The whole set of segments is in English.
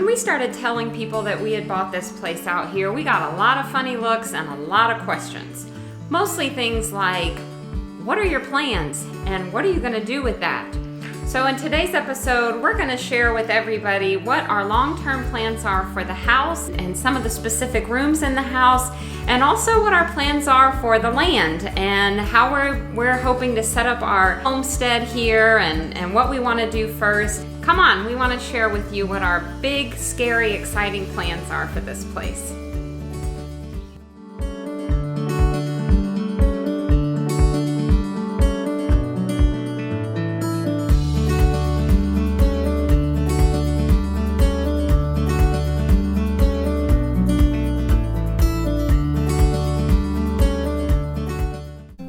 When we started telling people that we had bought this place out here, we got a lot of funny looks and a lot of questions. Mostly things like, what are your plans and what are you going to do with that? So in today's episode, we're going to share with everybody what our long-term plans are for the house and some of the specific rooms in the house, and also what our plans are for the land and how we're hoping to set up our homestead here and what we want to do first. Come on, we want to share with you what our big, scary, exciting plans are for this place.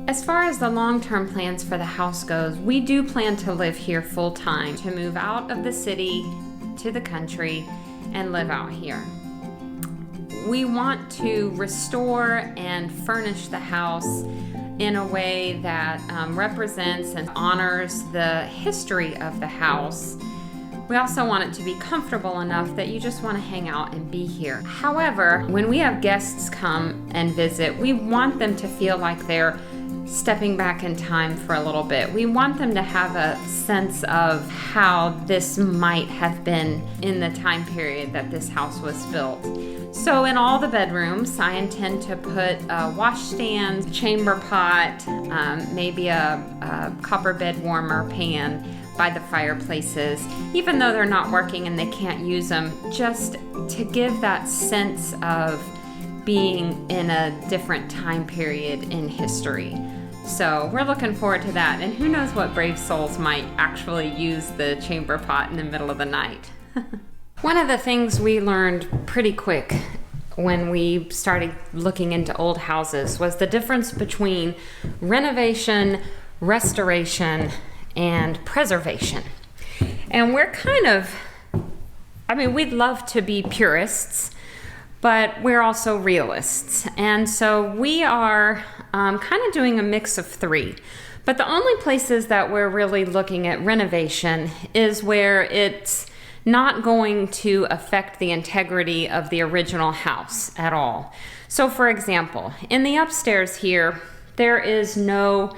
As far as the long-term plans for the house goes, we do plan to live here full-time, to move out of the city to the country and live out here. We want to restore and furnish the house in a way that represents and honors the history of the house. We also want it to be comfortable enough that you just want to hang out and be here. However, when we have guests come and visit, we want them to feel like they're stepping back in time for a little bit. We want them to have a sense of how this might have been in the time period that this house was built. So in all the bedrooms, I intend to put a washstand, chamber pot, maybe a copper bed warmer pan by the fireplaces, even though they're not working and they can't use them, just to give that sense of being in a different time period in history. So we're looking forward to that, and who knows what brave souls might actually use the chamber pot in the middle of the night. One of the things we learned pretty quick when we started looking into old houses was the difference between renovation, restoration, and preservation. And we're we'd love to be purists, but we're also realists. And so we are kind of doing a mix of three. But the only places that we're really looking at renovation is where it's not going to affect the integrity of the original house at all. So for example, in the upstairs here, there is no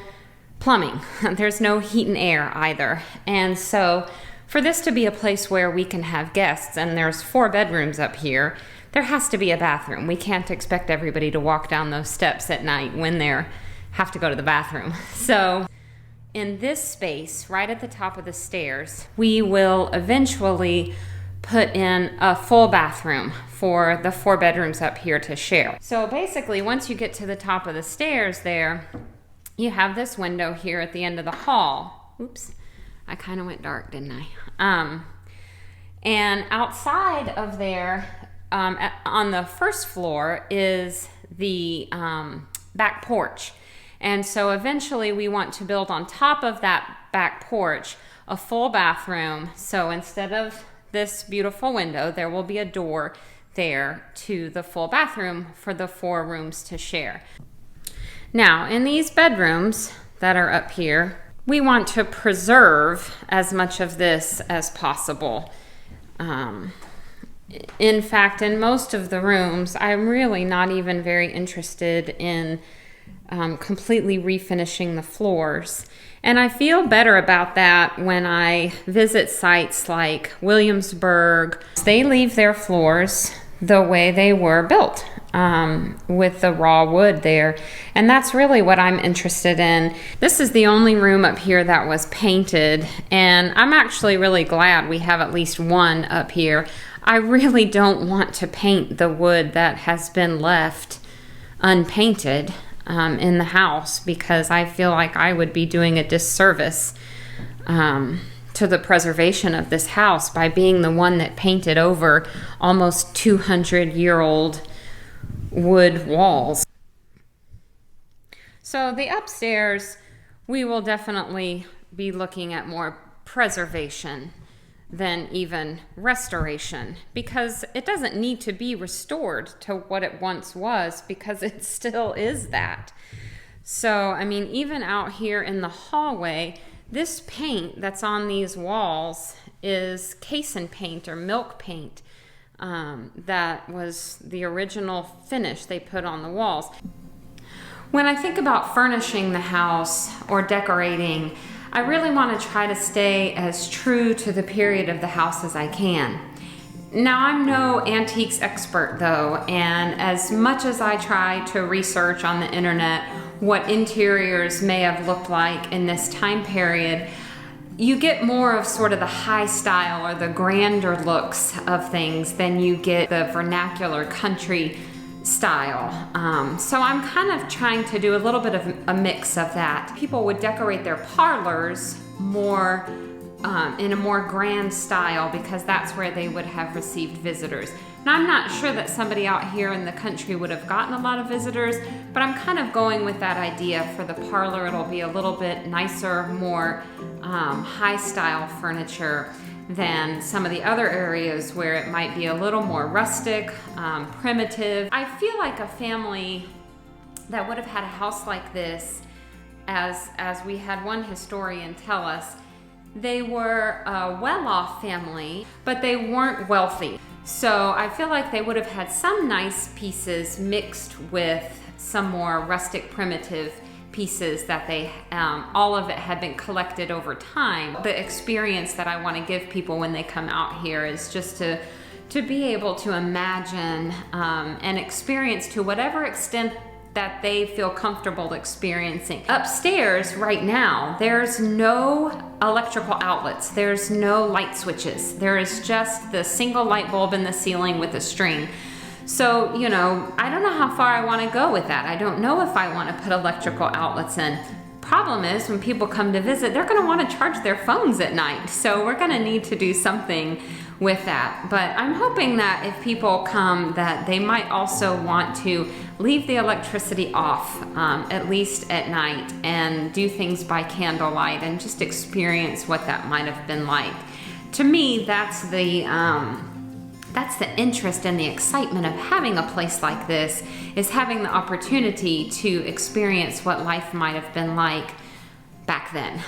plumbing. There's no heat and air either. And so for this to be a place where we can have guests, and there's 4 bedrooms up here, there has to be a bathroom. We can't expect everybody to walk down those steps at night when they have to go to the bathroom. So in this space, right at the top of the stairs, we will eventually put in a full bathroom for the 4 bedrooms up here to share. So basically, once you get to the top of the stairs there, you have this window here at the end of the hall. Oops, I kind of went dark, didn't I? And outside of there, on the first floor is the back porch. And so eventually we want to build on top of that back porch a full bathroom. So instead of this beautiful window, there will be a door there to the full bathroom for the 4 rooms to share. Now, in these bedrooms that are up here, we want to preserve as much of this as possible. In fact, in most of the rooms, I'm really not even very interested in completely refinishing the floors. And I feel better about that when I visit sites like Williamsburg. They leave their floors the way they were built, with the raw wood there. And that's really what I'm interested in. This is the only room up here that was painted, and I'm actually really glad we have at least one up here. I really don't want to paint the wood that has been left unpainted in the house, because I feel like I would be doing a disservice to the preservation of this house by being the one that painted over almost 200-year-old wood walls. So the upstairs, we will definitely be looking at more preservation than even restoration, because it doesn't need to be restored to what it once was, because it still is that. So, I mean, even out here in the hallway, This paint that's on these walls is casein paint or milk paint. that was the original finish they put on the walls. When I think about furnishing the house or decorating, I really want to try to stay as true to the period of the house as I can. Now, I'm no antiques expert though, and as much as I try to research on the internet what interiors may have looked like in this time period, you get more of sort of the high style or the grander looks of things than you get the vernacular country style. So I'm kind of trying to do a little bit of a mix of that. People would decorate their parlors more in a more grand style because that's where they would have received visitors. Now, I'm not sure that somebody out here in the country would have gotten a lot of visitors, but I'm kind of going with that idea. For the parlor, it'll be a little bit nicer, more high style furniture than some of the other areas where it might be a little more rustic, primitive. I feel like a family that would have had a house like this, as we had one historian tell us, they were a well-off family, but they weren't wealthy. So I feel like they would have had some nice pieces mixed with some more rustic, primitive pieces that they, all of it had been collected over time. The experience that I want to give people when they come out here is just to be able to imagine and experience to whatever extent that they feel comfortable experiencing. Upstairs right now, there's no electrical outlets. There's no light switches. There is just the single light bulb in the ceiling with a string. So, you know, I don't know how far I want to go with that. I don't know if I want to put electrical outlets in. Problem is, when people come to visit, they're going to want to charge their phones at night. So we're going to need to do something with that. But I'm hoping that if people come, that they might also want to leave the electricity off, at least at night, and do things by candlelight and just experience what that might have been like. To me, that's the interest and the excitement of having a place like this, is having the opportunity to experience what life might have been like back then.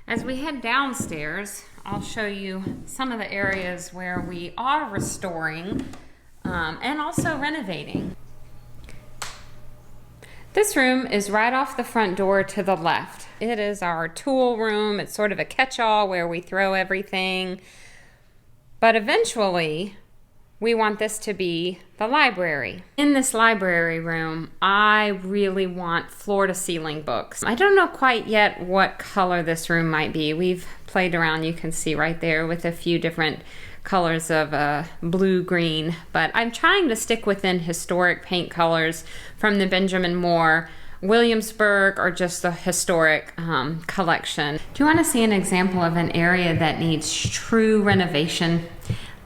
As we head downstairs, I'll show you some of the areas where we are restoring and also renovating. This room is right off the front door to the left. It is our tool room. It's sort of a catch-all where we throw everything. But eventually, we want this to be the library. In this library room, I really want floor-to-ceiling books. I don't know quite yet what color this room might be. We've played around, you can see right there, with a few different colors of blue, green, but I'm trying to stick within historic paint colors from the Benjamin Moore, Williamsburg, or just the historic collection. Do you want to see an example of an area that needs true renovation?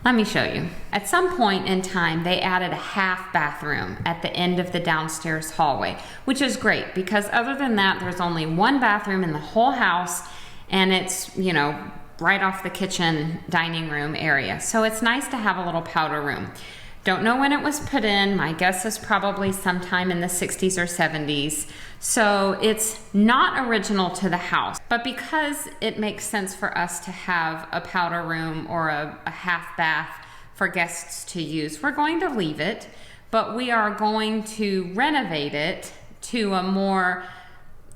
Let me show you. At some point in time, they added a half bathroom at the end of the downstairs hallway, which is great because other than that, there's only one bathroom in the whole house, and it's, you know, right off the kitchen dining room area. So it's nice to have a little powder room. Don't know when it was put in. My guess is probably sometime in the 60s or 70s. So it's not original to the house, but because it makes sense for us to have a powder room or a half bath for guests to use, we're going to leave it, but we are going to renovate it to a more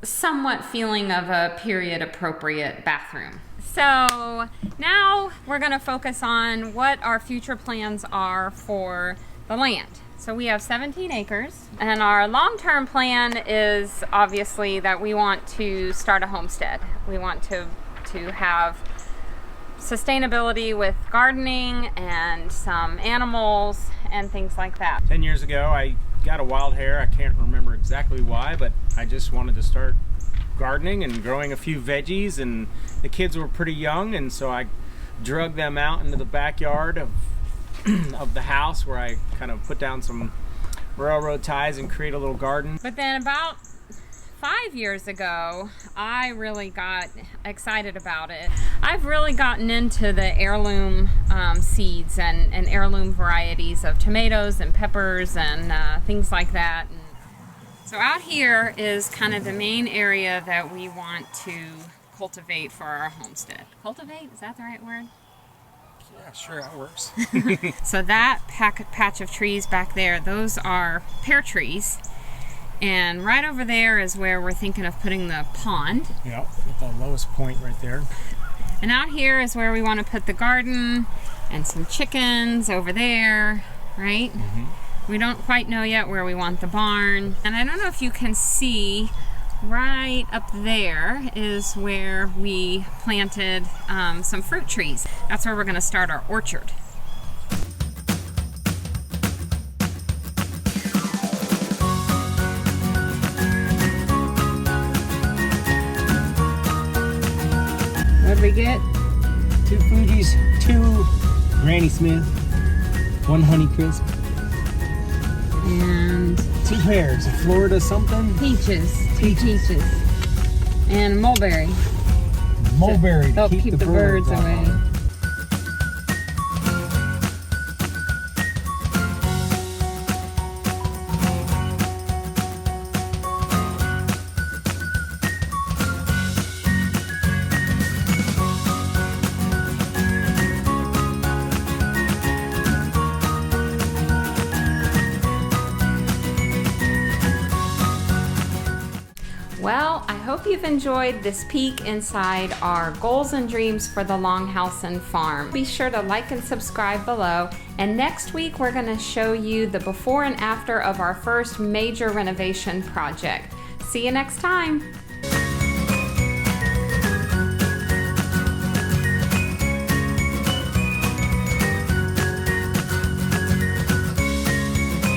somewhat feeling of a period appropriate bathroom. So now we're going to focus on what our future plans are for the land. So we have 17 acres, and our long-term plan is obviously that we want to start a homestead. We want to have sustainability with gardening and some animals and things like that. 10 years ago, I got a wild hair. I can't remember exactly why, but I just wanted to start gardening and growing a few veggies, and the kids were pretty young, and so I drug them out into the backyard of the house where I kind of put down some railroad ties and create a little garden. But then about 5 years ago, I really got excited about it. I've really gotten into the heirloom seeds and heirloom varieties of tomatoes and peppers and things like that. And so out here is kind of the main area that we want to cultivate for our homestead. Cultivate, is that the right word? Yeah, sure, that works. So that patch of trees back there, those are pear trees. And right over there is where we're thinking of putting the pond. Yeah, at the lowest point right there. And out here is where we want to put the garden and some chickens over there, right? We don't quite know yet where we want the barn. And I don't know if you can see, right up there is where we planted some fruit trees. That's where we're going to start our orchard. What did we get? 2 Fuji's, 2 Granny Smith, 1 Honeycrisp, And 2 pears, a Florida something. peaches. And mulberry. Mulberry to Help keep the birds off. away. Well, I hope you've enjoyed this peek inside our goals and dreams for the Longhouse and Farm. Be sure to like and subscribe below. And next week, we're going to show you the before and after of our first major renovation project. See you next time.